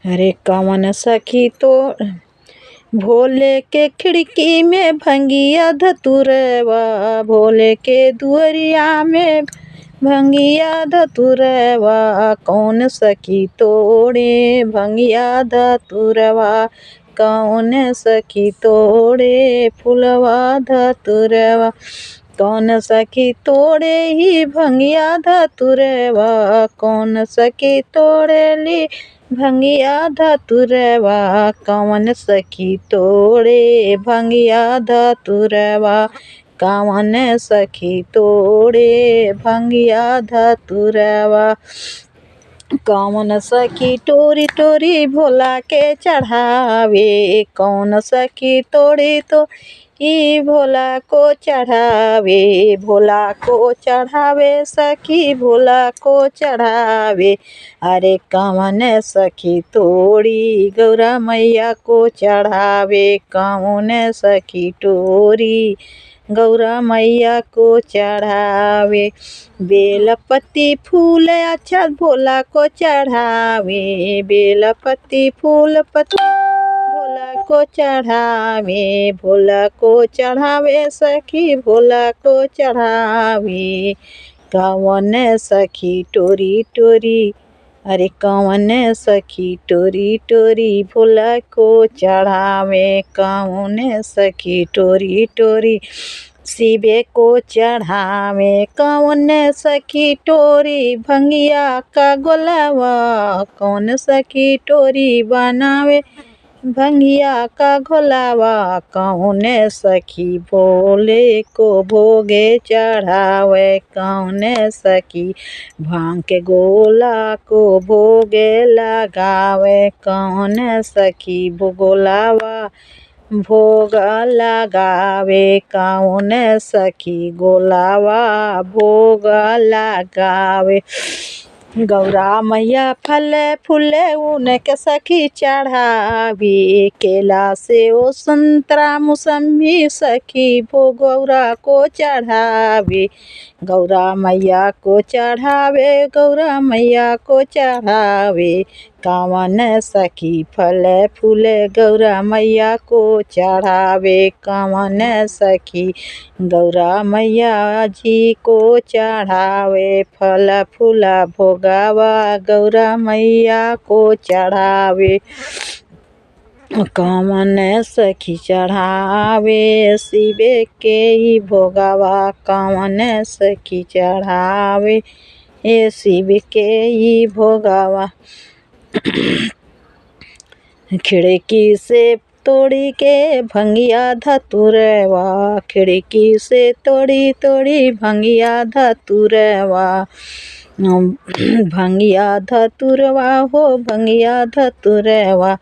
अरे कवन सखी तो भोले के खिड़की में भंगिया धतुरवा, भोले के दुअरिया में भंगिया धतुरवा। कौन सखी तोड़े भंगिया धतुरवा, कौन सखी तोड़े फुलवा धतुरवा। कौन सखी तोड़े ही भंगिया धतुरवा, कौन सखी तोड़े ली भंगिया धतुरवा। कौन सखी तोड़े भंगिया धतुरवा, कौन सखी तोड़े भंगिया धतुरवा। कौन सखी टोरी टोरी भोला के चढ़ावे, कौन सखी तोड़ी तो ई भोला को चढ़ावे। भोला को चढ़ावे सखी भोला को चढ़ावे। अरे कौन सखी तोड़ी गौरा मैया को चढ़ावे, कौन सखी टोरी गौरा मैया को चढ़ावे। बेलपत्ती फूल अच्छा भोला को चढ़ावे, बेलपत्ती फूल पत्ती भोला को चढ़ावे। भोला को चढ़ावे सखी भोला को चढ़ावे। कौन सखी टोरी टोरी, अरे कौन सखी टोरी टोरी भोला को चढ़ावे। कौन सखी टोरी टोरी शिवे को चढ़ावे। कौन सखी टोरी भंगिया का गोलावा, कौन सखी टोरी बनावे भंगिया का घोलावा। कौन सखी भोले को भोगे चढ़ावे, कौन सखी भांग के गोला को भोगे लगावे। कौन सखी गोलावा भोग लगावे, कौन सखी गोलावा भोग लगावे। गौरा मैया फल फूल उनके सखी चढ़ावी, केला सेव संतरा मौसम्बी सखी भो गौरा को चढ़ावे। गौरा मैया को चढ़ावे, गौरा मैया को चढ़ावे। कौन सखी फल फूल गौरा मैया को चढ़ावे, कौन सखी गौरा मैया जी को चढ़ावे। फल फूल भोगावा गौरा मैया को चढ़ावे। कौन सखी चढ़ावे शिवे के ही भोगावा, कौन सखी चढ़ावे ए शिव के ही भोगावा। खिड़की से तोड़ी के भंगिया धतुरवा, खिड़की से तोड़ी तोड़ी भंगिया धतुरवा। भंगिया धतुरवा हो भंगिया धतुरवा।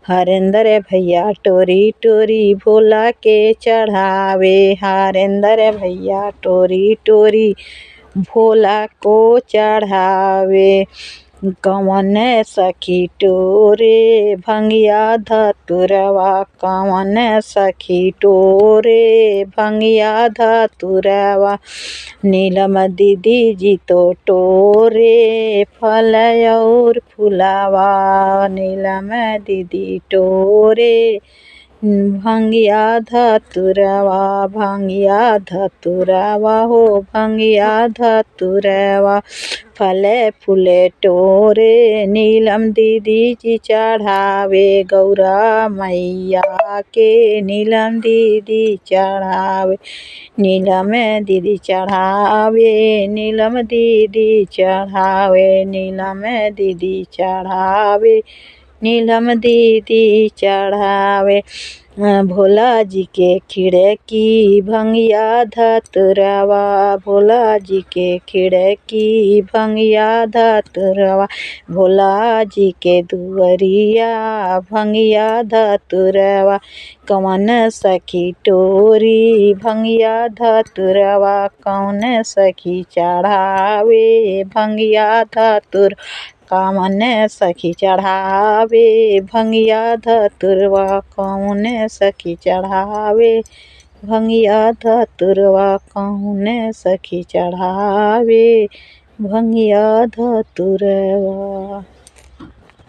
हरेंद्र भैया टोरी टोरी भोला के चढ़ावे, हरेंद्र भैया टोरी टोरी भोला को चढ़ावे। कौन सखी टोरे भंगिया धतुरवा, कौन सखी टोरे भंगिया धतुरवा। नीलम दीदी जी तो टोरे फल और फुलावा, नीलम दीदी टोरे भंगिया धतुरवा। भंगिया धतुरवा हो भंगिया धतुरवा। फले फूले टोरे नीलम दीदी जी चढ़ावे, गौरा मैया के नीलम दीदी चढ़ावे। नीलम दीदी चढ़ावे, नीलम दीदी चढ़ावे, नीलम दीदी चढ़ावे, नीलम दीदी चढ़ावे। भोला जी के खिड़की भंगिया धतुरवा, भोला जी के खिड़की भंगिया धतुरवा। भोला जी के दुअरिया भंगिया धतुरवा। कौन सखी टोरी भंगिया धतुरवा, कौन सखी चढ़ावे भंगिया धतुर। कौन सखी चढ़ावे भंगिया धतुरवा, कौन सखी चढ़ावे भंगिया धतुरवा, कौन सखी चढ़ावे भंगिया धतुरवा।